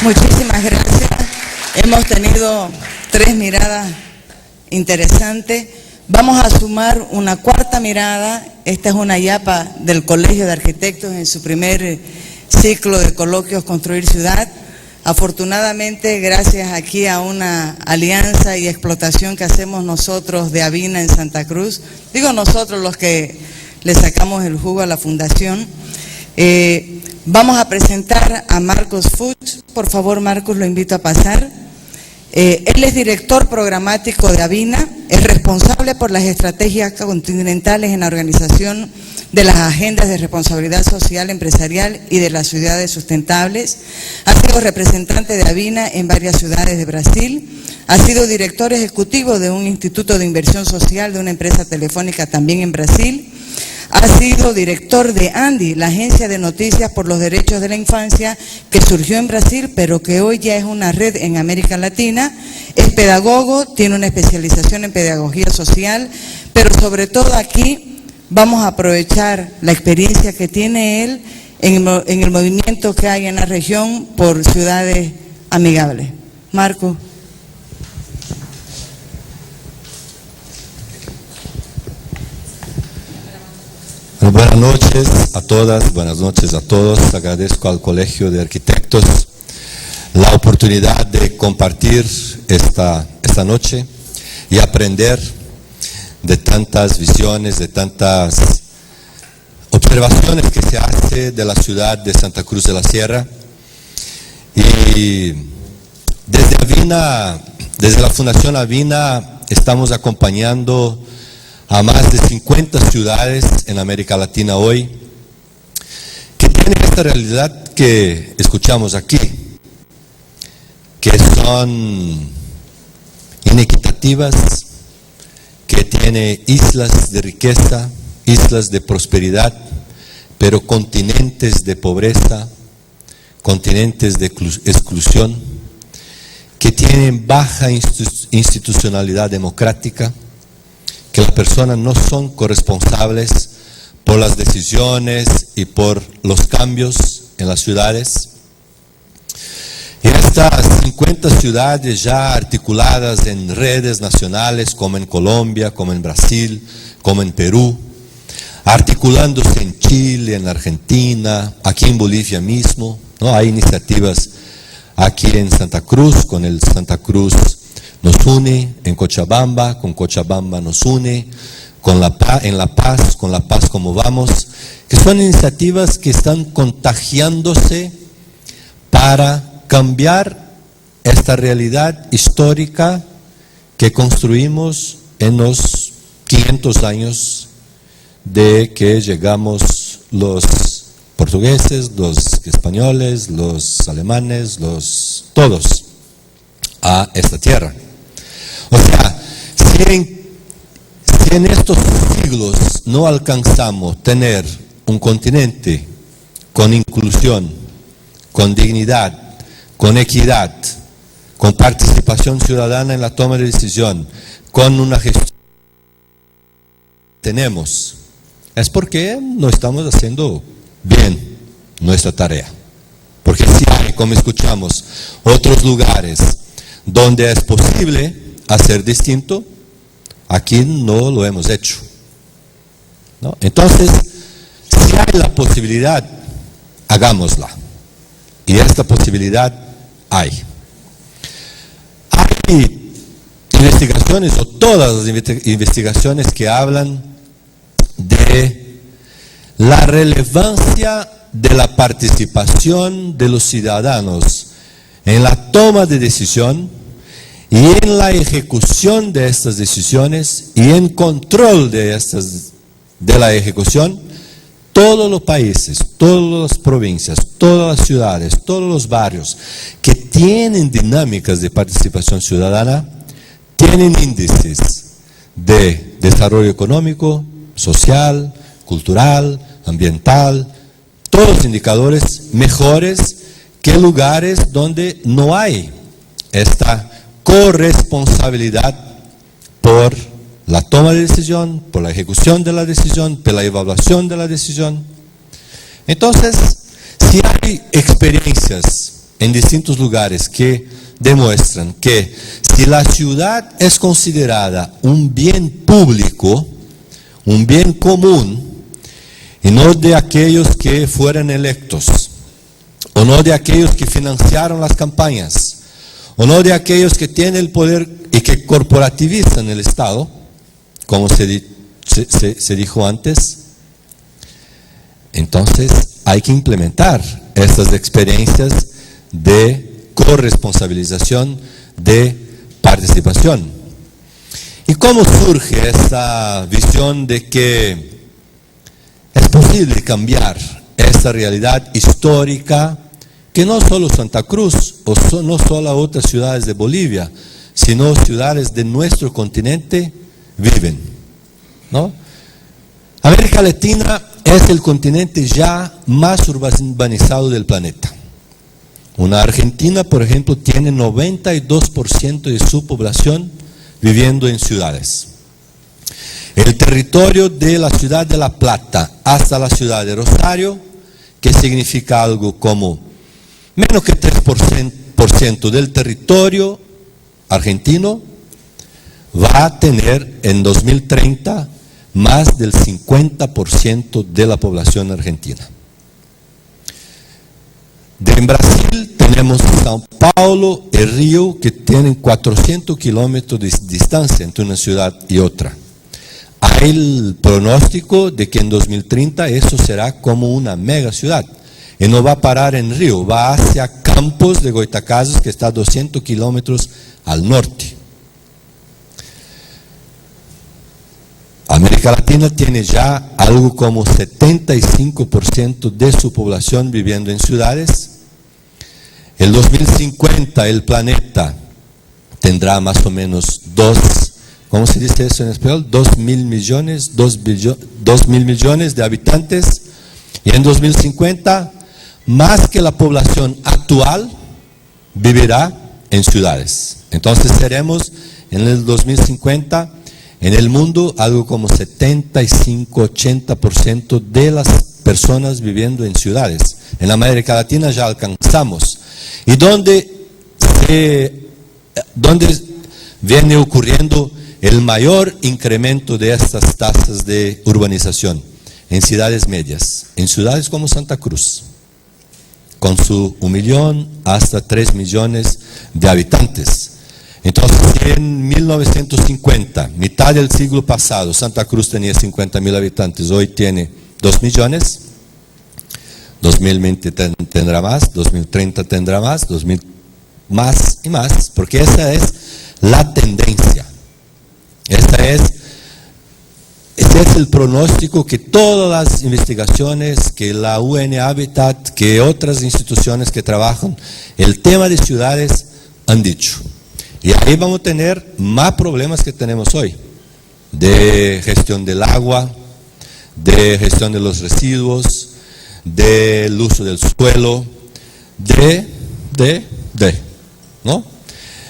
Muchísimas gracias. Hemos tenido 3 miradas interesantes. Vamos a sumar una cuarta mirada. Esta es una yapa del Colegio de Arquitectos en su primer ciclo de coloquios Construir Ciudad. Afortunadamente, gracias aquí a una alianza y explotación que hacemos nosotros de Avina en Santa Cruz, digo nosotros los que le sacamos el jugo a la fundación, vamos a presentar a Marcos Fuchs. Por favor, Marcos, lo invito a pasar. Él es director programático de Avina, es responsable por las estrategias continentales en la organización de las agendas de responsabilidad social empresarial y de las ciudades sustentables. Ha sido representante de Avina en varias ciudades de Brasil. Ha sido director ejecutivo de un instituto de inversión social de una empresa telefónica también en Brasil. Ha sido director de ANDI, la Agencia de Noticias por los Derechos de la Infancia, que surgió en Brasil, pero que hoy ya es una red en América Latina. Es pedagogo, tiene una especialización en pedagogía social, pero sobre todo aquí vamos a aprovechar la experiencia que tiene él en el movimiento que hay en la región por ciudades amigables. Marco. Buenas noches a todas, buenas noches a todos. Agradezco al Colegio de Arquitectos la oportunidad de compartir esta noche y aprender de tantas visiones, de tantas observaciones que se hace de la ciudad de Santa Cruz de la Sierra. Y desde Avina, desde la Fundación Avina, estamos acompañando a más de 50 ciudades en América Latina hoy, que tienen esta realidad que escuchamos aquí, que son inequitativas, que tiene islas de riqueza, islas de prosperidad, pero continentes de pobreza, continentes de exclusión, que tienen baja institucionalidad democrática, que las personas no son corresponsables por las decisiones y por los cambios en las ciudades. Y estas 50 ciudades ya articuladas en redes nacionales, como en Colombia, como en Brasil, como en Perú, articulándose en Chile, en Argentina, aquí en Bolivia mismo, ¿no? Hay iniciativas aquí en Santa Cruz, con el Santa Cruz nos une, en Cochabamba, con Cochabamba nos une, en La Paz, con La Paz como vamos, que son iniciativas que están contagiándose para cambiar esta realidad histórica que construimos en los 500 años de que llegamos los portugueses, los españoles, los alemanes, todos a esta tierra. O sea, si en estos siglos no alcanzamos tener un continente con inclusión, con dignidad, con equidad, con participación ciudadana en la toma de decisión, con una gestión que tenemos, es porque no estamos haciendo bien nuestra tarea. Porque si hay, como escuchamos, otros lugares donde es posible hacer distinto, aquí no lo hemos hecho, ¿no? Entonces, si hay la posibilidad, hagámosla. Y esta posibilidad hay. Hay investigaciones, o todas las investigaciones que hablan de la relevancia de la participación de los ciudadanos en la toma de decisión y en la ejecución de estas decisiones y en control de la ejecución. Todos los países, todas las provincias, todas las ciudades, todos los barrios que tienen dinámicas de participación ciudadana, tienen índices de desarrollo económico, social, cultural, ambiental, todos los indicadores mejores que lugares donde no hay esta corresponsabilidad por la toma de decisión, por la ejecución de la decisión, por la evaluación de la decisión. Entonces, si hay experiencias en distintos lugares que demuestran que si la ciudad es considerada un bien público, un bien común, y no de aquellos que fueran electos, o no de aquellos que financiaron las campañas, o no de aquellos que tienen el poder y que corporativizan el Estado, como se dijo antes, entonces hay que implementar estas experiencias de corresponsabilización, de participación. ¿Y cómo surge esta visión de que es posible cambiar esta realidad histórica que no solo Santa Cruz o no solo otras ciudades de Bolivia, sino ciudades de nuestro continente viven, ¿no? América Latina es el continente ya más urbanizado del planeta. Una Argentina, por ejemplo, tiene 92% de su población viviendo en ciudades. El territorio de la ciudad de La Plata hasta la ciudad de Rosario, que significa algo como menos que 3% del territorio argentino, va a tener en 2030 más del 50% de la población argentina. En Brasil tenemos São Paulo y Río, que tienen 400 kilómetros de distancia entre una ciudad y otra. Hay el pronóstico de que en 2030 eso será como una mega ciudad. Y no va a parar en Río, va hacia Campos de Goytacazes, que está a 200 kilómetros al norte. América Latina tiene ya algo como 75% de su población viviendo en ciudades. El 2050 el planeta tendrá más o menos ¿cómo se dice eso en español? 2.000 millones de habitantes. Y en 2050, más que la población actual vivirá en ciudades. Entonces seremos en el 2050 en el mundo algo como 75-80% de las personas viviendo en ciudades. En América Latina ya alcanzamos. ¿Y dónde viene ocurriendo el mayor incremento de estas tasas de urbanización? En ciudades medias, en ciudades como Santa Cruz, con su 1 millón hasta 3 millones de habitantes. Entonces, en 1950, mitad del siglo pasado, Santa Cruz tenía 50.000 habitantes, hoy tiene 2 millones, 2020 tendrá más, 2030 tendrá más, 2000 más y más, porque esa es la tendencia. Ese es el pronóstico que todas las investigaciones, que la UN Habitat, que otras instituciones que trabajan el tema de ciudades han dicho. Y ahí vamos a tener más problemas que tenemos hoy, de gestión del agua, de gestión de los residuos, del uso del suelo, ¿no?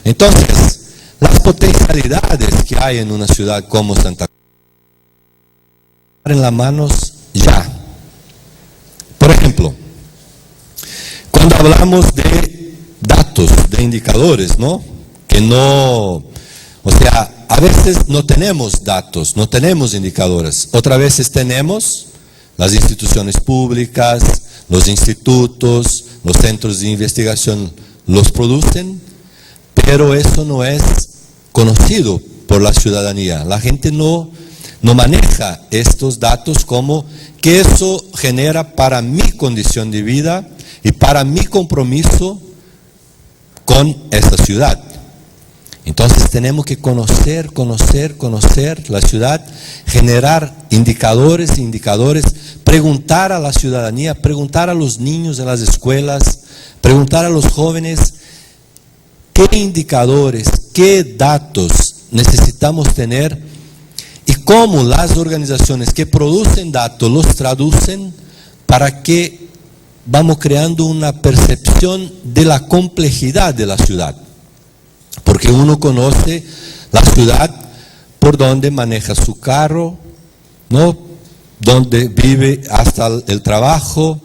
Entonces, las potencialidades que hay en una ciudad como Santa Cruz, en las manos ya. Por ejemplo, cuando hablamos de datos, de indicadores, ¿no? A veces no tenemos datos, no tenemos indicadores. Otras veces tenemos las instituciones públicas, los institutos, los centros de investigación los producen, pero eso no es conocido por la ciudadanía. La gente no maneja estos datos como que eso genera para mi condición de vida y para mi compromiso con esta ciudad. Entonces tenemos que conocer la ciudad, generar indicadores, preguntar a la ciudadanía, preguntar a los niños en las escuelas, preguntar a los jóvenes qué indicadores, qué datos necesitamos tener y cómo las organizaciones que producen datos los traducen para que vamos creando una percepción de la complejidad de la ciudad. Porque uno conoce la ciudad por donde maneja su carro, ¿no? Donde vive hasta el trabajo,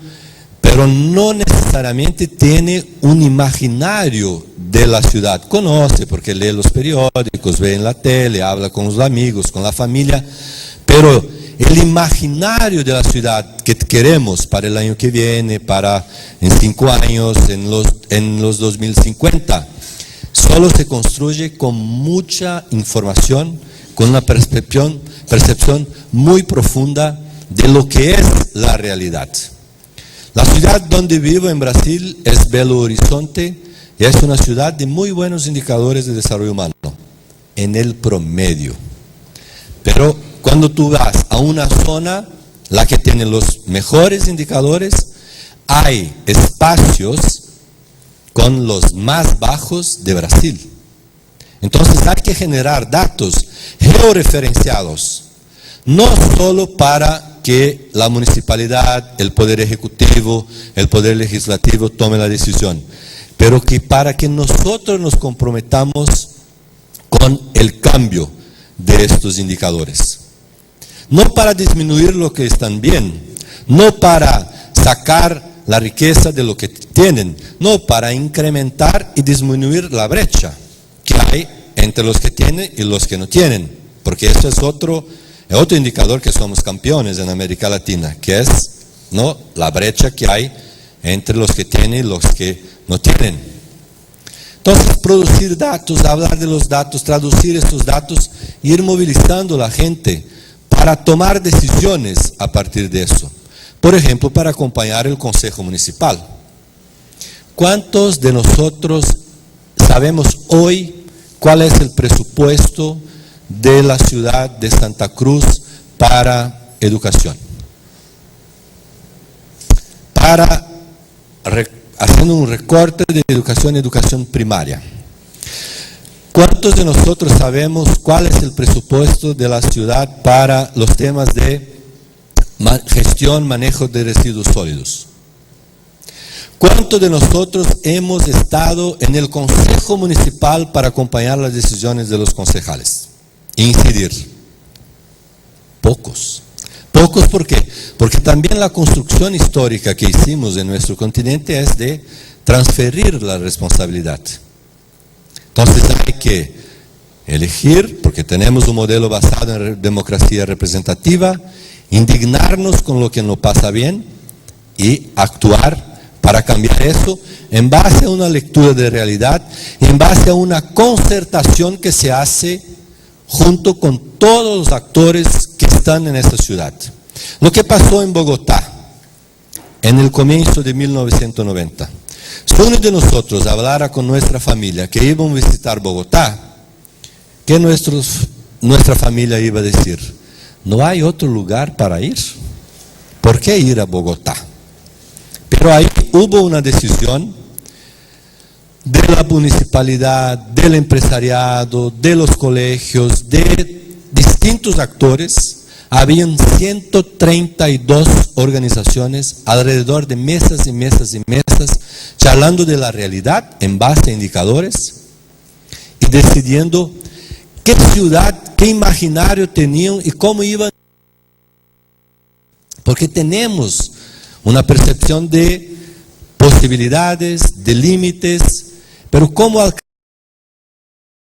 pero pero no necesariamente tiene un imaginario de la ciudad. Conoce porque lee los periódicos, ve en la tele, habla con los amigos, con la familia, pero el imaginario de la ciudad que queremos para el año que viene, para en 5 años, en los 2050, solo se construye con mucha información, con una percepción muy profunda de lo que es la realidad. La ciudad donde vivo en Brasil es Belo Horizonte y es una ciudad de muy buenos indicadores de desarrollo humano, en el promedio. Pero cuando tú vas a una zona, la que tiene los mejores indicadores, hay espacios con los más bajos de Brasil. Entonces hay que generar datos georreferenciados, no solo para que la municipalidad, el poder ejecutivo, el poder legislativo tome la decisión, pero que para que nosotros nos comprometamos con el cambio de estos indicadores. No para disminuir lo que están bien, no para sacar la riqueza de lo que tienen, no para incrementar y disminuir la brecha que hay entre los que tienen y los que no tienen, porque eso es otro indicador que somos campeones en América Latina, que es, ¿no?, la brecha que hay entre los que tienen y los que no tienen. Entonces, producir datos, hablar de los datos, traducir estos datos, ir movilizando a la gente para tomar decisiones a partir de eso. Por ejemplo, para acompañar el Consejo Municipal. ¿Cuántos de nosotros sabemos hoy cuál es el presupuesto de la ciudad de Santa Cruz para educación? Haciendo un recorte de educación primaria. ¿Cuántos de nosotros sabemos cuál es el presupuesto de la ciudad para los temas de gestión, manejo de residuos sólidos? ¿Cuántos de nosotros hemos estado en el Consejo Municipal para acompañar las decisiones de los concejales? Incidir. Pocos. Pocos, ¿por qué? Porque también la construcción histórica que hicimos en nuestro continente es de transferir la responsabilidad. Entonces hay que elegir, porque tenemos un modelo basado en democracia representativa, indignarnos con lo que no pasa bien y actuar para cambiar eso en base a una lectura de realidad, en base a una concertación que se hace junto con todos los actores que están en esta ciudad. Lo que pasó en Bogotá en el comienzo de 1990. Si uno de nosotros hablara con nuestra familia que iban a visitar Bogotá, ¿qué nuestra familia iba a decir? No hay otro lugar para ir. ¿Por qué ir a Bogotá? Pero ahí hubo una decisión de la municipalidad, del empresariado, de los colegios, de distintos actores. Habían 132 organizaciones alrededor de mesas y mesas y mesas, charlando de la realidad en base a indicadores y decidiendo qué ciudad, qué imaginario tenían y cómo iban. Porque tenemos una percepción de posibilidades, de límites, pero cómo alcanzar